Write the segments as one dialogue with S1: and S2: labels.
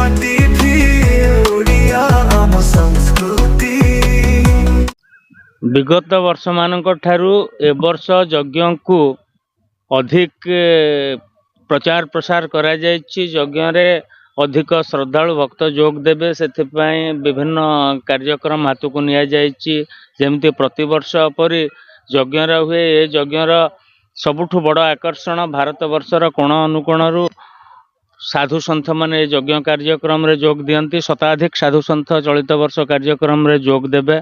S1: माटी भी ओडिया आम संस्कृति।
S2: विगत वर्ष मानक ठारू ए वर्ष यज्ञ को अधिक प्रचार प्रसार करा जायछि। यज्ञ रे अधिक श्रद्धालु भक्त जोग देवे से विभिन्न कार्यक्रम हाथ को निया जायछि। जेमती प्रतिवर्ष परि यज्ञ हुए ए यज्ञ सबुठु बड़ आकर्षण भारत वर्षर कोण अनुकोणरू साधु सन्थ माने यज्ञ कार्यक्रम रे जोग दियंती। शताधिक साधु सन्थ चलित वर्ष कार्यक्रम रे जोग देवे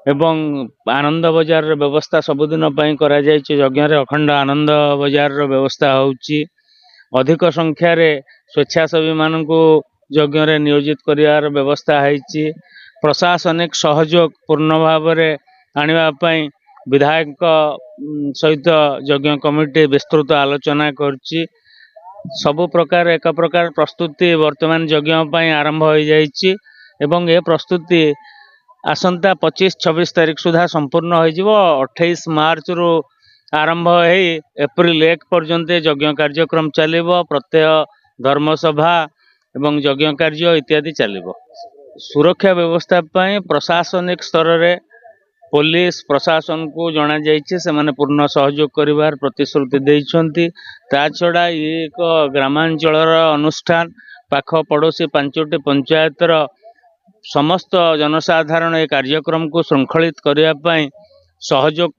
S2: एवं आनंद बजार व्यवस्था सबुदिन पई करा जायछि। यज्ञ रे अखंड आनंद बजार व्यवस्था होउछि। अधिक संख्यार स्वेच्छासेवी मानू यज्ञ रे नियोजित करिवार व्यवस्था होइछि। प्रशासनिक सहयोग पूर्ण भाव में आने विधायक सहित यज्ञ कमिटी विस्तृत आलोचना करछि। सबु प्रकार एक प्रकार प्रस्तुति वर्तमान यज्ञ पई आरंभ हो जाइछि एवं ए प्रस्तुति आसंता 25-26 तारीख सुधा संपूर्ण हो जिवो। 28 मार्च रु आरंभ हो एप्रिल 1 पर्यंत यज्ञ कार्यक्रम चलिबो। प्रत्यय धर्मसभा एवं यज्ञ कार्य इत्यादि चलिबो। सुरक्षा व्यवस्था पई प्रशासनिक स्तर रे पुलिस प्रशासन को जना जाइछि। से माने पूर्ण सहयोग करिवार प्रतिश्रुति दैछन्ति। ता छडा एक ग्रामांचलर अनुष्ठान पाख पड़ोसी 5टी पंचायतर समस्त जनसाधारण ए कार्यक्रम को श्रृंखलित करिया पई सहयोग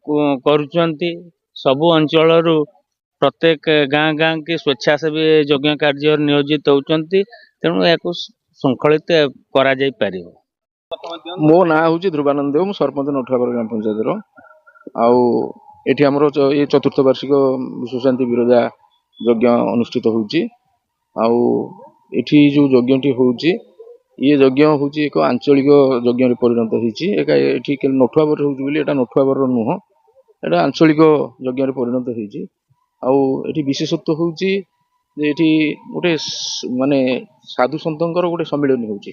S2: करुचंती। सबु अंचलरू प्रत्येक गाँ गाँ की स्वेच्छासेवी यज्ञ कार्य नियोजित होउचंती। तेणु याकू श्रृंखलित करा जाई पारिबो।
S3: मो ना हूँ ध्रुवानंद देव, सरपंच नठुआपर ग्राम पंचायत आउ एठी हमरो ये चतुर्थ वार्षिक विश्वशांति विरजा यज्ञ अनुष्ठित होउची। आउ एठी जो यज्ञटी होउची ये यज्ञ होउची एक आंचलिक यज्ञ रे परिणत होइची। एठी नठुआपर होउची बोली एटा नठुआपर नुह, एटा आंचलिक यज्ञ रे परिणत होइची। आउ एठी विशेषत्व होउची जे एठी गोटे माने साधु सन्तंकर गोटे सम्मिलन होउची,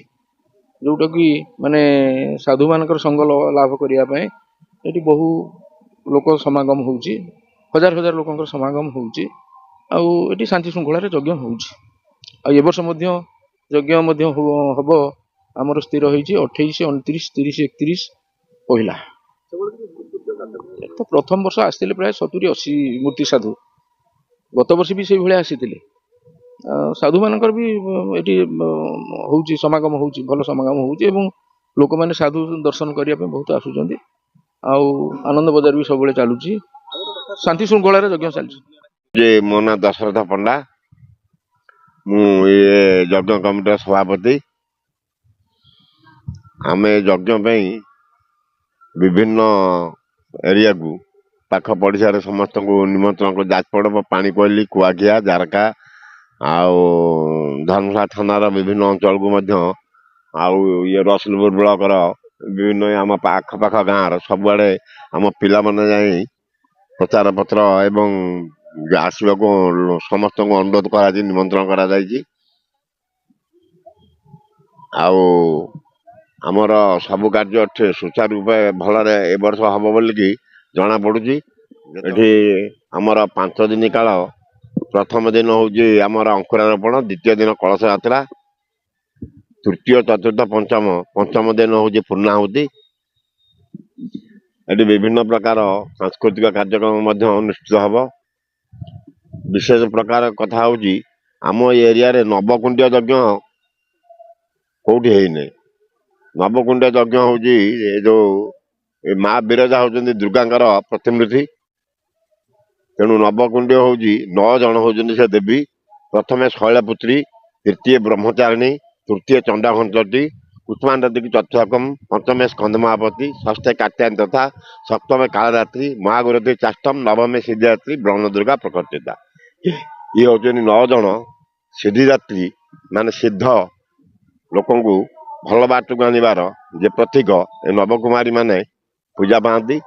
S3: जोटा कि माने साधु मानकर संग लाभ करने ये बहु लोक समागम होउची। हजार हजार लोकंकर समागम होउची। आउ एटी शांति श्रृंखला रे यज्ञ होउची। आ ए वर्ष मध्य यज्ञ मध्य हब आमर स्थिर होइची 28, 29, 30, 31 पहिला। तो प्रथम वर्ष आसते प्राय 70-80 मूर्ति साधु। गत वर्ष भी से भाया आसी साधु मानकर भी ये होउची समागम होउची, भल समागम होउची एवं लोक माने साधु दर्शन करिया पे बहुत आसुचंदी। आउ आनंद बजार भी सब चलुची। शांति श्रृंखला रे यज्ञ चलुची।
S4: जे मो ना दशरथ पंडा, मु ये यज्ञ कमिटी सभापति। आमे यज्ञ पे विभिन्न एरिया को पाख पड़िशा समस्त को निमंत्रण को जाजपड़, पानीकोइली, कुआखिया, जारका आउ धर्मशाला थानार विभिन्न अंचल को मध्य आउ ये रसलपुर ब्लॉकर विभिन्न आम आखपाख गाँव सबुआड़े आम पिला माने जाई प्रचार पत्र एवं आसवा को समस्त को अनुरोध करा निमंत्रण करा जायछि। आउ आमर सबु कार्य सुचारू रूपे भल ए वर्ष हम बोलिकी जना पड़ुची। एठी आमर 5 दिन काल प्रथम दिन हूँ आमर अंकुरारोपण, द्वितीय दिन कलश यात्रा, तृतीय चतुर्थ पंचम दिन हूँ पूर्णाहुति। ये विभिन्न प्रकार सांस्कृतिक कार्यक्रम अनुष्ठित हम। विशेष प्रकार कथा हूँ आम एरिया रे नवकुंड यज्ञ कौटी है। नवकुंड यज्ञ हूँ जो माँ बिरजा होती दुर्गांकर प्रतिमूर्ति। तेणु नवकुंड हूँ 9 जन होती से देवी। प्रथमे शैलपुत्री, तृतीय ब्रह्मचारिणी, तृतीय चंडाघंटी, पुष्पांडी चतुर्थकम, पंचमे स्कंद महापति, षष्ठे कात्यायन तथा सप्तमे कालरात्रि, महागुरती चाष्टम, नवमे सिद्धिदात्री ब्रह्म दुर्गा प्रकटिता। ये हूँ 9 जन सिद्धिदात्री मान सिद्ध लोक भल बाट को आनबार जे प्रतीक नवकुमारी माने पूजा पाती।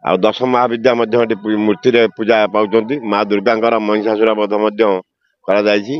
S4: आ 10 महाविद्या मूर्ति रे पूजा पाउचंती। माँ दुर्गांकर महिषासुर वध करा जायछि।